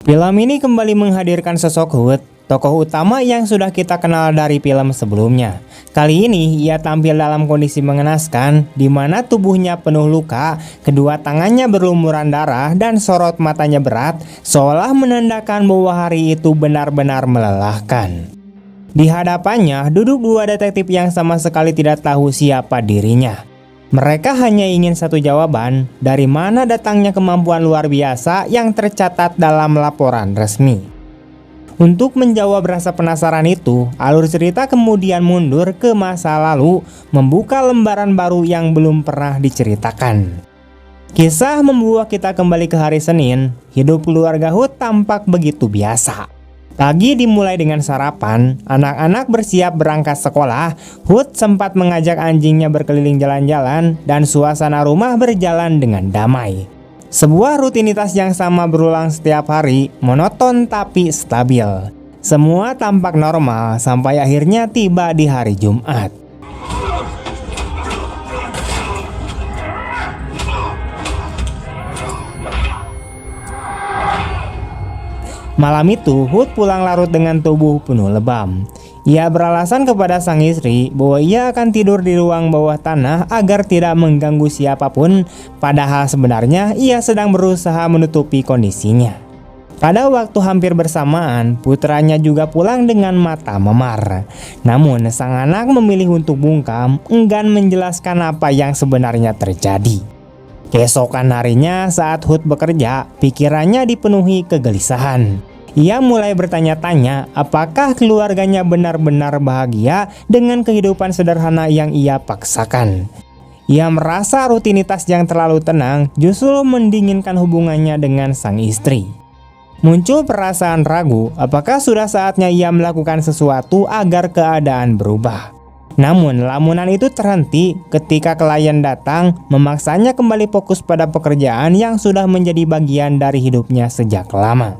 Film ini kembali menghadirkan sosok Hood, tokoh utama yang sudah kita kenal dari film sebelumnya. Kali ini ia tampil dalam kondisi mengenaskan, di mana tubuhnya penuh luka, kedua tangannya berlumuran darah, dan sorot matanya berat, seolah menandakan bahwa hari itu benar-benar melelahkan. Di hadapannya duduk dua detektif yang sama sekali tidak tahu siapa dirinya. Mereka hanya ingin satu jawaban, dari mana datangnya kemampuan luar biasa yang tercatat dalam laporan resmi. Untuk menjawab rasa penasaran itu, alur cerita kemudian mundur ke masa lalu, membuka lembaran baru yang belum pernah diceritakan. Kisah membawa kita kembali ke hari Senin. Hidup keluarga Hood tampak begitu biasa. Pagi dimulai dengan sarapan, anak-anak bersiap berangkat sekolah. Hood sempat mengajak anjingnya berkeliling jalan-jalan, dan suasana rumah berjalan dengan damai. Sebuah rutinitas yang sama berulang setiap hari, monoton tapi stabil. Semua tampak normal sampai akhirnya tiba di hari Jumat. Malam itu, Hood pulang larut dengan tubuh penuh lebam. Ia beralasan kepada sang istri bahwa ia akan tidur di ruang bawah tanah agar tidak mengganggu siapapun, padahal sebenarnya ia sedang berusaha menutupi kondisinya. Pada waktu hampir bersamaan, putranya juga pulang dengan mata memar. Namun, sang anak memilih untuk bungkam, enggan menjelaskan apa yang sebenarnya terjadi. Keesokan harinya saat Hood bekerja, pikirannya dipenuhi kegelisahan. Ia mulai bertanya-tanya apakah keluarganya benar-benar bahagia dengan kehidupan sederhana yang ia paksakan. Ia merasa rutinitas yang terlalu tenang justru mendinginkan hubungannya dengan sang istri. Muncul perasaan ragu apakah sudah saatnya ia melakukan sesuatu agar keadaan berubah. Namun lamunan itu terhenti ketika klien datang, memaksanya kembali fokus pada pekerjaan yang sudah menjadi bagian dari hidupnya sejak lama.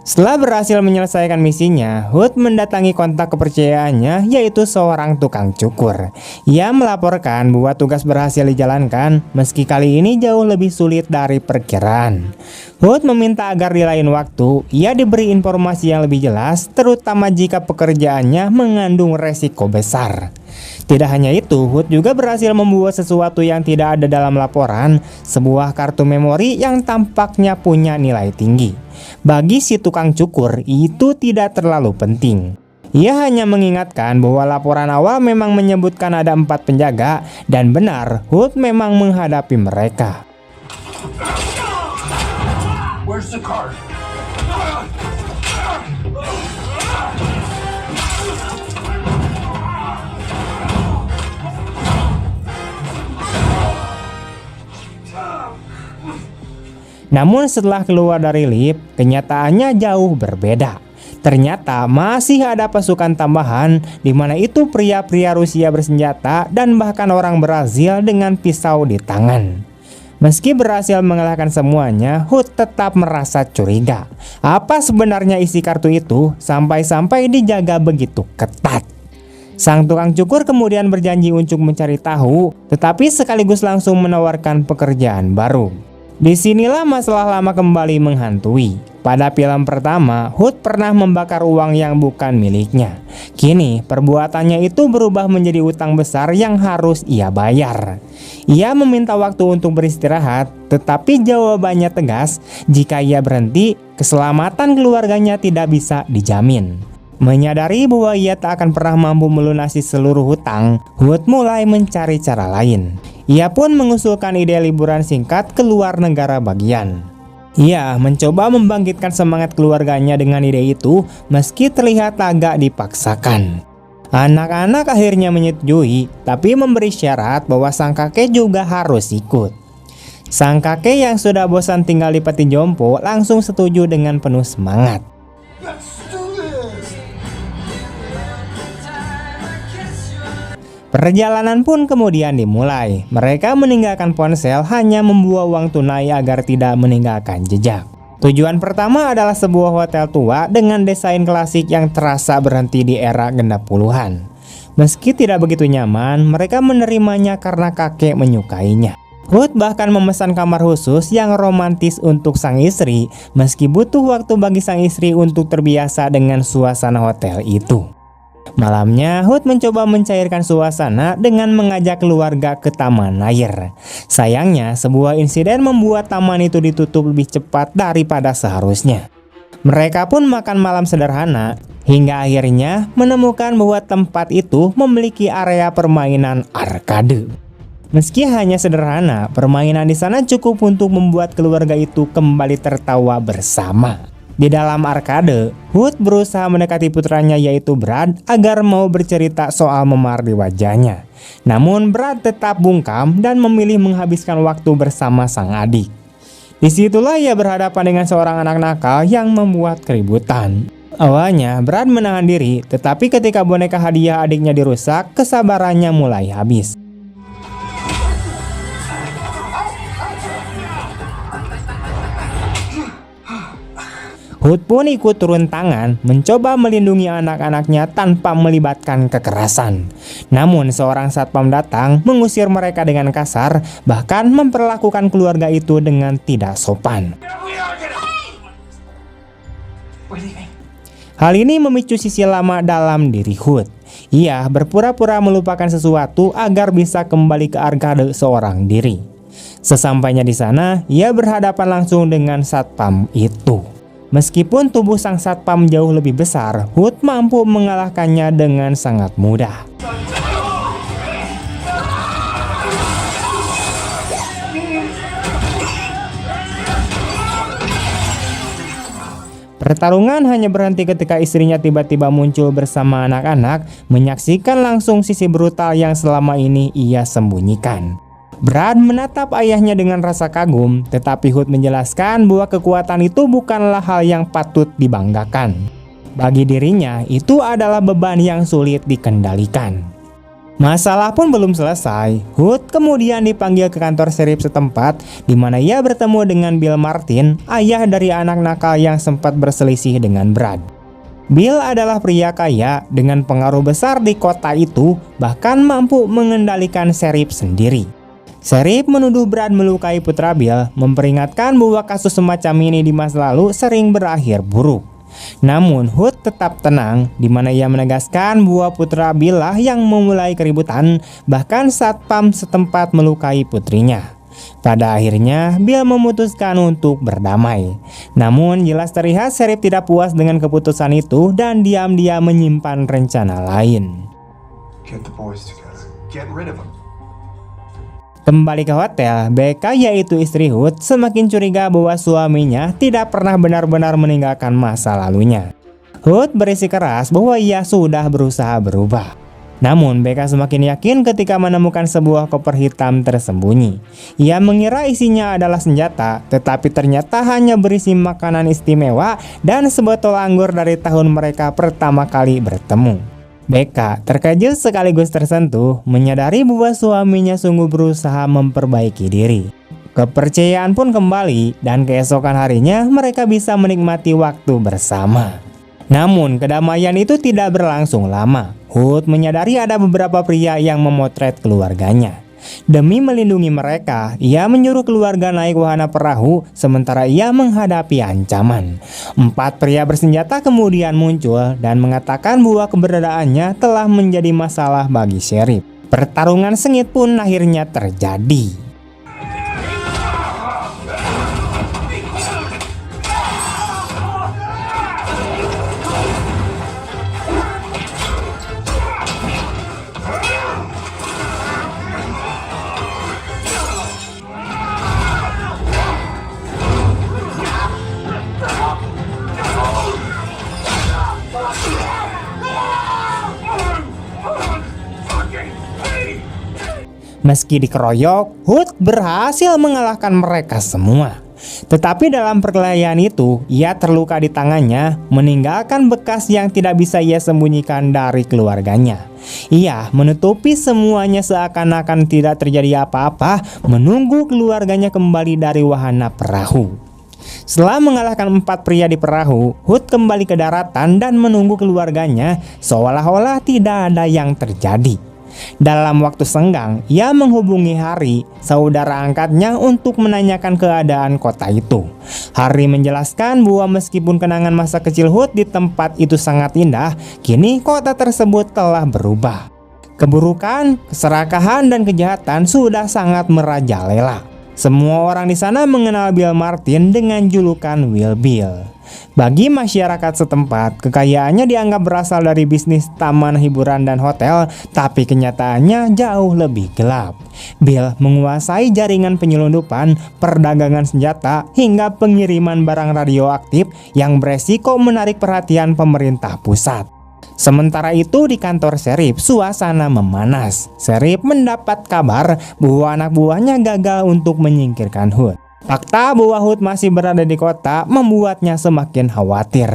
Setelah berhasil menyelesaikan misinya, Hood mendatangi kontak kepercayaannya, yaitu seorang tukang cukur. Ia melaporkan bahwa tugas berhasil dijalankan, meski kali ini jauh lebih sulit dari perkiraan. Hood meminta agar di lain waktu ia diberi informasi yang lebih jelas, terutama jika pekerjaannya mengandung resiko besar. Tidak hanya itu, Hood juga berhasil membuat sesuatu yang tidak ada dalam laporan, sebuah kartu memori yang tampaknya punya nilai tinggi. Bagi si tukang cukur, itu tidak terlalu penting. Ia hanya mengingatkan bahwa laporan awal memang menyebutkan ada 4 penjaga, dan benar, Hood memang menghadapi mereka. Where's the card? Namun setelah keluar dari lift, kenyataannya jauh berbeda. Ternyata masih ada pasukan tambahan, di mana itu pria-pria Rusia bersenjata dan bahkan orang Brazil dengan pisau di tangan. Meski berhasil mengalahkan semuanya, Hood tetap merasa curiga. Apa sebenarnya isi kartu itu sampai-sampai dijaga begitu ketat? Sang tukang cukur kemudian berjanji untuk mencari tahu, tetapi sekaligus langsung menawarkan pekerjaan baru. Disinilah masalah lama kembali menghantui. Pada film pertama, Hood pernah membakar uang yang bukan miliknya. Kini, perbuatannya itu berubah menjadi utang besar yang harus ia bayar. Ia meminta waktu untuk beristirahat, tetapi jawabannya tegas, jika ia berhenti, keselamatan keluarganya tidak bisa dijamin. Menyadari bahwa ia tak akan pernah mampu melunasi seluruh hutang, Hood mulai mencari cara lain. Ia pun mengusulkan ide liburan singkat ke luar negara bagian. Ia mencoba membangkitkan semangat keluarganya dengan ide itu, meski terlihat agak dipaksakan. Anak-anak akhirnya menyetujui, tapi memberi syarat bahwa sang kakek juga harus ikut. Sang kakek yang sudah bosan tinggal di peti jompo langsung setuju dengan penuh semangat. Perjalanan pun kemudian dimulai. Mereka meninggalkan ponsel, hanya membawa uang tunai agar tidak meninggalkan jejak. Tujuan pertama adalah sebuah hotel tua dengan desain klasik yang terasa berhenti di era genap puluhan. Meski tidak begitu nyaman, mereka menerimanya karena kakek menyukainya. Hood bahkan memesan kamar khusus yang romantis untuk sang istri, meski butuh waktu bagi sang istri untuk terbiasa dengan suasana hotel itu. Malamnya, Hood mencoba mencairkan suasana dengan mengajak keluarga ke taman air. Sayangnya, sebuah insiden membuat taman itu ditutup lebih cepat daripada seharusnya. Mereka pun makan malam sederhana, hingga akhirnya menemukan bahwa tempat itu memiliki area permainan arkade. Meski hanya sederhana, permainan di sana cukup untuk membuat keluarga itu kembali tertawa bersama. Di dalam arkade, Hood berusaha mendekati putranya yaitu Brad agar mau bercerita soal memar di wajahnya. Namun Brad tetap bungkam dan memilih menghabiskan waktu bersama sang adik. Disitulah ia berhadapan dengan seorang anak nakal yang membuat keributan. Awalnya Brad menahan diri, tetapi ketika boneka hadiah adiknya dirusak, kesabarannya mulai habis. Hood pun ikut turun tangan mencoba melindungi anak-anaknya tanpa melibatkan kekerasan. Namun seorang satpam datang mengusir mereka dengan kasar, bahkan memperlakukan keluarga itu dengan tidak sopan. Hal ini memicu sisi lama dalam diri Hood. Ia berpura-pura melupakan sesuatu agar bisa kembali ke arkade seorang diri. Sesampainya di sana, ia berhadapan langsung dengan satpam itu. Meskipun tubuh sang satpam jauh lebih besar, Hood mampu mengalahkannya dengan sangat mudah. Pertarungan hanya berhenti ketika istrinya tiba-tiba muncul bersama anak-anak, menyaksikan langsung sisi brutal yang selama ini ia sembunyikan. Brad menatap ayahnya dengan rasa kagum, tetapi Hood menjelaskan bahwa kekuatan itu bukanlah hal yang patut dibanggakan. Bagi dirinya, itu adalah beban yang sulit dikendalikan. Masalah pun belum selesai. Hood kemudian dipanggil ke kantor serif setempat, di mana ia bertemu dengan Bill Martin, ayah dari anak nakal yang sempat berselisih dengan Brad. Bill adalah pria kaya dengan pengaruh besar di kota itu, bahkan mampu mengendalikan serif sendiri. Serif menuduh Brad melukai putra Bill, memperingatkan bahwa kasus semacam ini di masa lalu sering berakhir buruk. Namun Hood tetap tenang, di mana ia menegaskan bahwa putra Bill lah yang memulai keributan, bahkan satpam setempat melukai putrinya. Pada akhirnya, Bill memutuskan untuk berdamai. Namun jelas terlihat Serif tidak puas dengan keputusan itu dan diam-diam menyimpan rencana lain. Get the boys together. Get rid of them. Kembali ke hotel, Becca yaitu istri Hood semakin curiga bahwa suaminya tidak pernah benar-benar meninggalkan masa lalunya. Hood bersikeras bahwa ia sudah berusaha berubah. Namun Becca semakin yakin ketika menemukan sebuah koper hitam tersembunyi. Ia mengira isinya adalah senjata, tetapi ternyata hanya berisi makanan istimewa dan sebotol anggur dari tahun mereka pertama kali bertemu. Becca terkejut sekaligus tersentuh, menyadari bahwa suaminya sungguh berusaha memperbaiki diri. Kepercayaan pun kembali dan keesokan harinya mereka bisa menikmati waktu bersama. Namun kedamaian itu tidak berlangsung lama. Hood menyadari ada beberapa pria yang memotret keluarganya. Demi melindungi mereka, ia menyuruh keluarga naik wahana perahu sementara ia menghadapi ancaman. 4 pria bersenjata kemudian muncul dan mengatakan bahwa keberadaannya telah menjadi masalah bagi Sheriff. Pertarungan sengit pun akhirnya terjadi. Meski dikeroyok, Hood berhasil mengalahkan mereka semua. Tetapi dalam perkelahian itu, ia terluka di tangannya, meninggalkan bekas yang tidak bisa ia sembunyikan dari keluarganya. Ia menutupi semuanya seakan-akan tidak terjadi apa-apa, menunggu keluarganya kembali dari wahana perahu. Setelah mengalahkan 4 pria di perahu, Hood kembali ke daratan dan menunggu keluarganya seolah-olah tidak ada yang terjadi. Dalam waktu senggang, ia menghubungi Harry, saudara angkatnya, untuk menanyakan keadaan kota itu. Harry menjelaskan bahwa meskipun kenangan masa kecil Hood di tempat itu sangat indah, kini kota tersebut telah berubah. Keburukan, keserakahan, dan kejahatan sudah sangat merajalela. Semua orang di sana mengenal Bill Martin dengan julukan Wild Bill. Bagi masyarakat setempat, kekayaannya dianggap berasal dari bisnis taman hiburan dan hotel, tapi kenyataannya jauh lebih gelap. Bill menguasai jaringan penyelundupan, perdagangan senjata, hingga pengiriman barang radioaktif yang beresiko menarik perhatian pemerintah pusat. Sementara itu di kantor Sheriff, suasana memanas. Sheriff mendapat kabar bahwa anak buahnya gagal untuk menyingkirkan Hood. Fakta bahwa Hood masih berada di kota membuatnya semakin khawatir.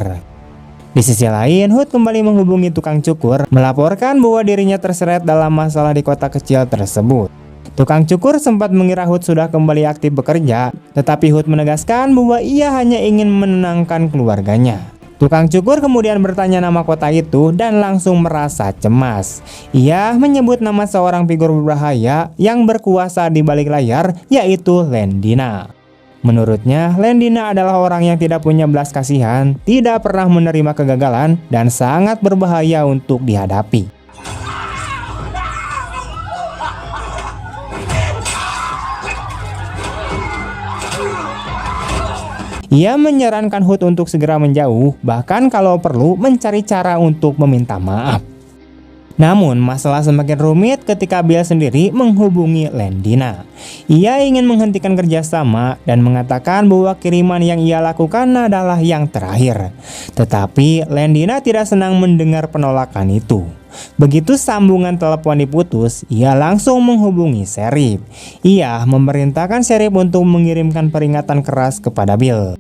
Di sisi lain, Hood kembali menghubungi tukang cukur, melaporkan bahwa dirinya terseret dalam masalah di kota kecil tersebut. Tukang cukur sempat mengira Hood sudah kembali aktif bekerja, tetapi Hood menegaskan bahwa ia hanya ingin menenangkan keluarganya. Tukang cukur kemudian bertanya nama kota itu dan langsung merasa cemas. Ia menyebut nama seorang figur berbahaya yang berkuasa di balik layar, yaitu Lendina. Menurutnya, Lendina adalah orang yang tidak punya belas kasihan, tidak pernah menerima kegagalan, dan sangat berbahaya untuk dihadapi. Ia menyarankan Hood untuk segera menjauh, bahkan kalau perlu mencari cara untuk meminta maaf. Namun masalah semakin rumit ketika Bill sendiri menghubungi Lendina. Ia ingin menghentikan kerjasama dan mengatakan bahwa kiriman yang ia lakukan adalah yang terakhir. Tetapi Lendina tidak senang mendengar penolakan itu. Begitu sambungan telepon diputus, ia langsung menghubungi Sheriff. Ia memerintahkan Sheriff untuk mengirimkan peringatan keras kepada Bill.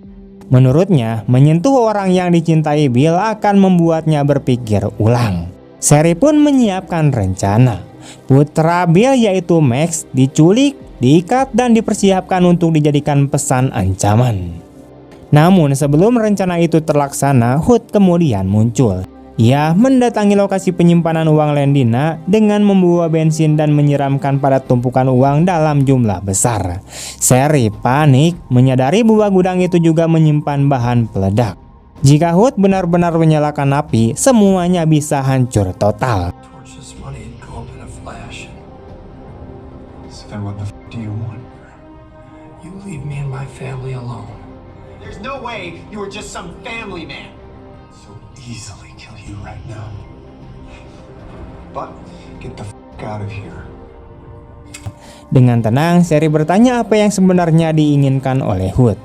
Menurutnya, menyentuh orang yang dicintai Bill akan membuatnya berpikir ulang. Sheriff pun menyiapkan rencana. Putra Bill yaitu Max diculik, diikat, dan dipersiapkan untuk dijadikan pesan ancaman. Namun sebelum rencana itu terlaksana, Hood kemudian muncul. Ia mendatangi lokasi penyimpanan uang Lendina dengan membawa bensin dan menyiramkan pada tumpukan uang dalam jumlah besar. Sheriff panik menyadari bahwa gudang itu juga menyimpan bahan peledak. Jika Hood benar-benar menyalakan api, semuanya bisa hancur total. Torches money and go up in a flash. So then what the f do you want? You leave me and my family alone. There's no way you were just some family man. So easily kill you right now. But get the f out of here. Dengan tenang, Sheriff bertanya apa yang sebenarnya diinginkan oleh Hood.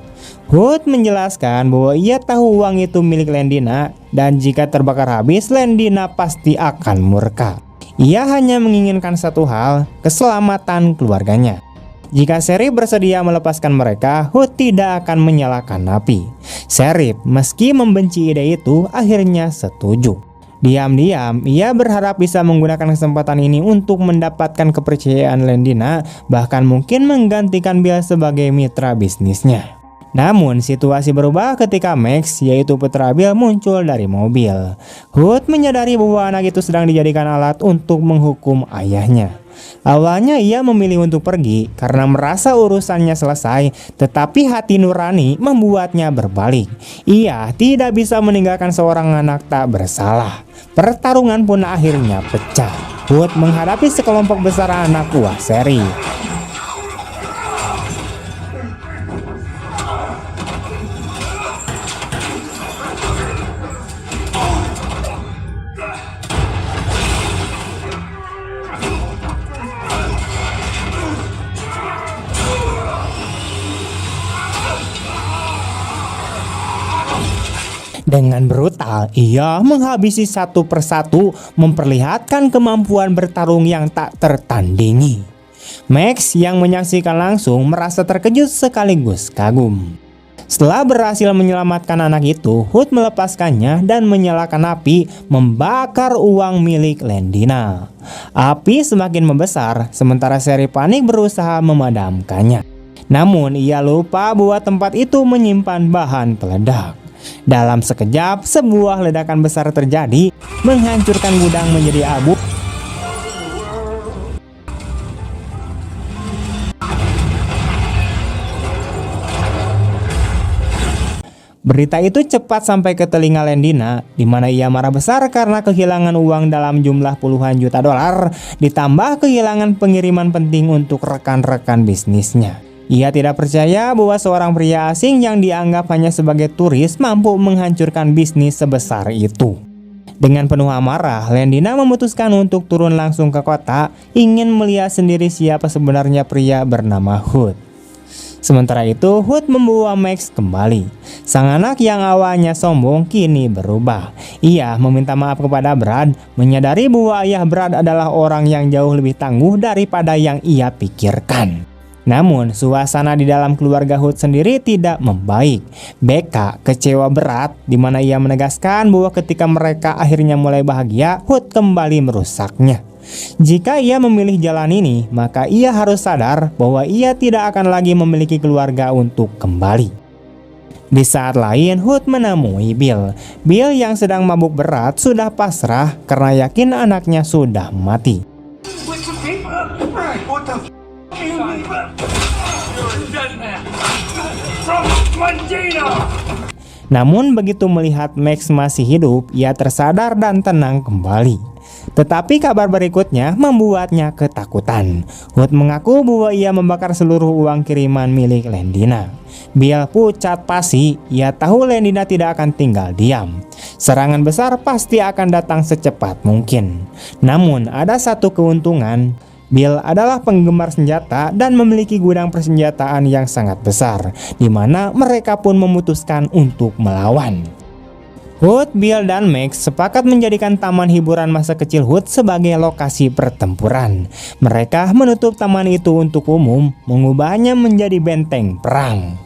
Hood menjelaskan bahwa ia tahu uang itu milik Lendina dan jika terbakar habis, Lendina pasti akan murka. Ia hanya menginginkan satu hal, keselamatan keluarganya. Jika Sheriff bersedia melepaskan mereka, Hood tidak akan menyalakan api. Sheriff, meski membenci ide itu, akhirnya setuju. Diam-diam, ia berharap bisa menggunakan kesempatan ini untuk mendapatkan kepercayaan Lendina, bahkan mungkin menggantikan Bill sebagai mitra bisnisnya. Namun situasi berubah ketika Max, yaitu putra Bill, muncul dari mobil. Hood menyadari bahwa anak itu sedang dijadikan alat untuk menghukum ayahnya. Awalnya ia memilih untuk pergi karena merasa urusannya selesai, tetapi hati nurani membuatnya berbalik. Ia tidak bisa meninggalkan seorang anak tak bersalah. Pertarungan pun akhirnya pecah. Hood menghadapi sekelompok besar anak buah Sheriff. Dengan brutal, ia menghabisi satu persatu, memperlihatkan kemampuan bertarung yang tak tertandingi. Max yang menyaksikan langsung merasa terkejut sekaligus kagum. Setelah berhasil menyelamatkan anak itu, Hood melepaskannya dan menyalakan api, membakar uang milik Lendina. Api semakin membesar, sementara Sheriff panik berusaha memadamkannya. Namun ia lupa bahwa tempat itu menyimpan bahan peledak. Dalam sekejap, sebuah ledakan besar terjadi, menghancurkan gudang menjadi abu. Berita itu cepat sampai ke telinga Lendina, di mana ia marah besar karena kehilangan uang dalam jumlah puluhan juta dolar, ditambah kehilangan pengiriman penting untuk rekan-rekan bisnisnya. Ia tidak percaya bahwa seorang pria asing yang dianggap hanya sebagai turis mampu menghancurkan bisnis sebesar itu. Dengan penuh amarah, Lendina memutuskan untuk turun langsung ke kota, ingin melihat sendiri siapa sebenarnya pria bernama Hood. Sementara itu, Hood membawa Max kembali. Sang anak yang awalnya sombong kini berubah. Ia meminta maaf kepada Brad, menyadari bahwa ayah Brad adalah orang yang jauh lebih tangguh daripada yang ia pikirkan. Namun, suasana di dalam keluarga Hood sendiri tidak membaik. Becca kecewa berat, di mana ia menegaskan bahwa ketika mereka akhirnya mulai bahagia, Hood kembali merusaknya. Jika ia memilih jalan ini, maka ia harus sadar bahwa ia tidak akan lagi memiliki keluarga untuk kembali. Di saat lain, Hood menemui Bill. Bill yang sedang mabuk berat sudah pasrah karena yakin anaknya sudah mati. What the Namun begitu melihat Max masih hidup, ia tersadar dan tenang kembali. Tetapi kabar berikutnya membuatnya ketakutan. Hood mengaku bahwa ia membakar seluruh uang kiriman milik Lendina. Bill pucat pasi, ia tahu Lendina tidak akan tinggal diam. Serangan besar pasti akan datang secepat mungkin. Namun ada satu keuntungan. Bill adalah penggemar senjata dan memiliki gudang persenjataan yang sangat besar, di mana mereka pun memutuskan untuk melawan. Hood, Bill, dan Max sepakat menjadikan taman hiburan masa kecil Hood sebagai lokasi pertempuran. Mereka menutup taman itu untuk umum, mengubahnya menjadi benteng perang.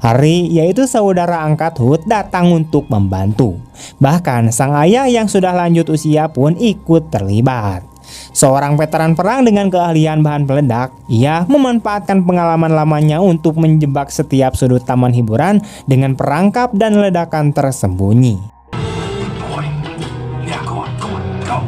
Harry, yaitu saudara angkat Hood, datang untuk membantu. Bahkan sang ayah yang sudah lanjut usia pun ikut terlibat. Seorang veteran perang dengan keahlian bahan peledak, ia memanfaatkan pengalaman lamanya untuk menjebak setiap sudut taman hiburan dengan perangkap dan ledakan tersembunyi. Boy. Yeah, go on, go.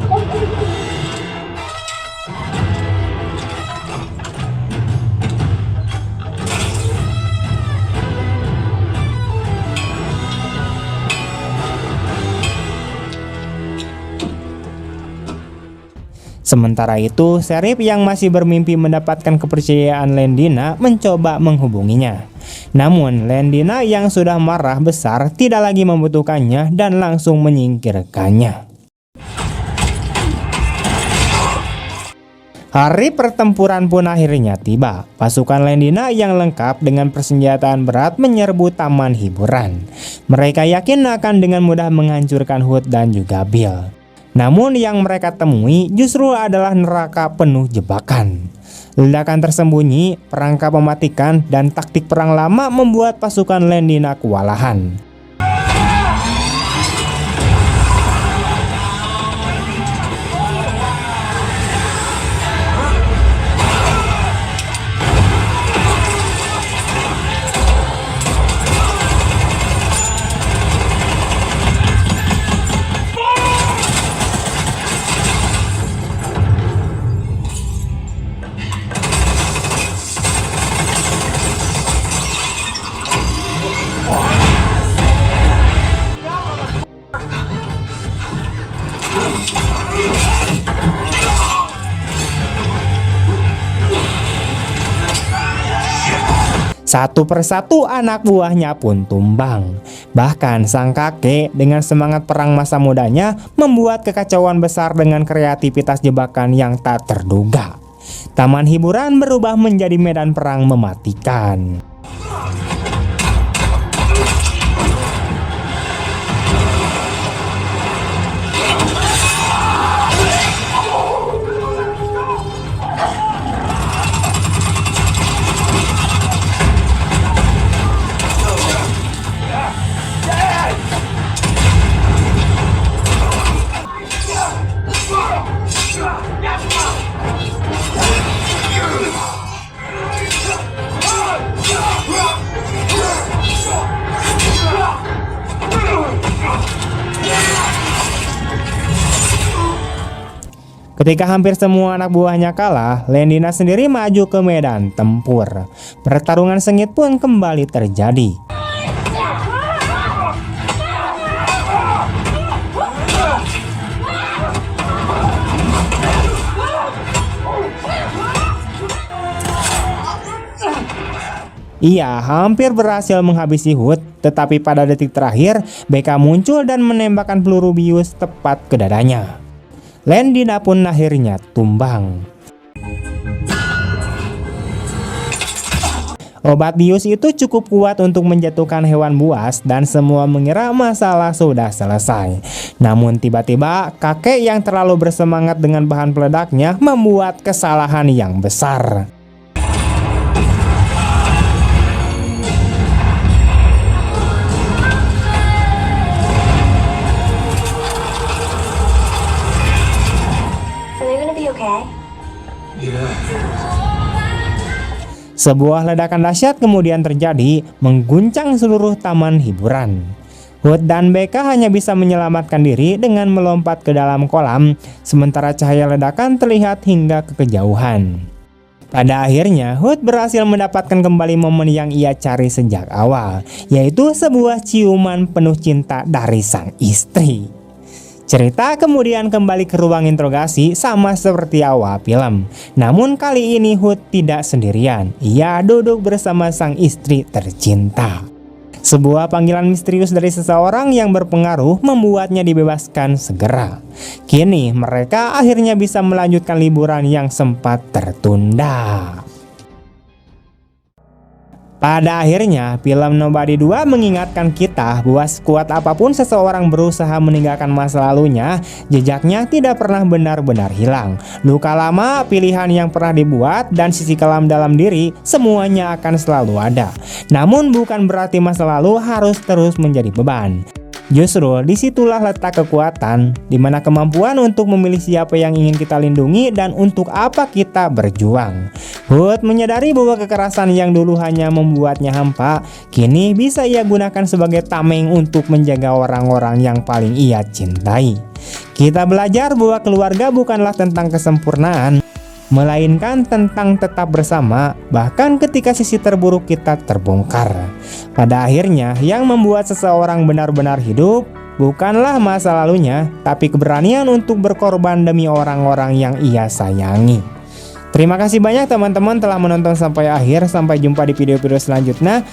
Sementara itu, Sheriff yang masih bermimpi mendapatkan kepercayaan Lendina mencoba menghubunginya. Namun, Lendina yang sudah marah besar tidak lagi membutuhkannya dan langsung menyingkirkannya. Hari pertempuran pun akhirnya tiba. Pasukan Lendina yang lengkap dengan persenjataan berat menyerbu taman hiburan. Mereka yakin akan dengan mudah menghancurkan Hood dan juga Bill. Namun yang mereka temui justru adalah neraka penuh jebakan. Ledakan tersembunyi, perangkap mematikan, dan taktik perang lama membuat pasukan Lendina kewalahan. Satu persatu anak buahnya pun tumbang. Bahkan sang kakek dengan semangat perang masa mudanya membuat kekacauan besar dengan kreativitas jebakan yang tak terduga. Taman hiburan berubah menjadi medan perang mematikan. Ketika hampir semua anak buahnya kalah, Lendina sendiri maju ke medan tempur. Pertarungan sengit pun kembali terjadi. Ia hampir berhasil menghabisi Hood, tetapi pada detik terakhir Becca muncul dan menembakkan peluru bius tepat ke dadanya. Landina pun akhirnya tumbang. Obat bius itu cukup kuat untuk menjatuhkan hewan buas dan semua mengira masalah sudah selesai. Namun tiba-tiba kakek yang terlalu bersemangat dengan bahan peledaknya membuat kesalahan yang besar. Are they gonna be okay? Yeah. Sebuah ledakan dahsyat kemudian terjadi, mengguncang seluruh taman hiburan. Hood dan Becca hanya bisa menyelamatkan diri dengan melompat ke dalam kolam, sementara cahaya ledakan terlihat hingga ke kejauhan. Pada akhirnya, Hood berhasil mendapatkan kembali momen yang ia cari sejak awal, yaitu sebuah ciuman penuh cinta dari sang istri. Cerita kemudian kembali ke ruang interogasi sama seperti awal film. Namun kali ini Hood tidak sendirian. Ia duduk bersama sang istri tercinta. Sebuah panggilan misterius dari seseorang yang berpengaruh membuatnya dibebaskan segera. Kini mereka akhirnya bisa melanjutkan liburan yang sempat tertunda. Pada akhirnya, film Nobody 2 mengingatkan kita bahwa sekuat apapun seseorang berusaha meninggalkan masa lalunya, jejaknya tidak pernah benar-benar hilang. Luka lama, pilihan yang pernah dibuat, dan sisi kelam dalam diri, semuanya akan selalu ada. Namun bukan berarti masa lalu harus terus menjadi beban. Justru disitulah letak kekuatan, di mana kemampuan untuk memilih siapa yang ingin kita lindungi dan untuk apa kita berjuang. Hood menyadari bahwa kekerasan yang dulu hanya membuatnya hampa, kini bisa ia gunakan sebagai tameng untuk menjaga orang-orang yang paling ia cintai. Kita belajar bahwa keluarga bukanlah tentang kesempurnaan, melainkan tentang tetap bersama, bahkan ketika sisi terburuk kita terbongkar. Pada akhirnya, yang membuat seseorang benar-benar hidup bukanlah masa lalunya, tapi keberanian untuk berkorban demi orang-orang yang ia sayangi. Terima kasih banyak teman-teman telah menonton sampai akhir. Sampai jumpa di video-video selanjutnya.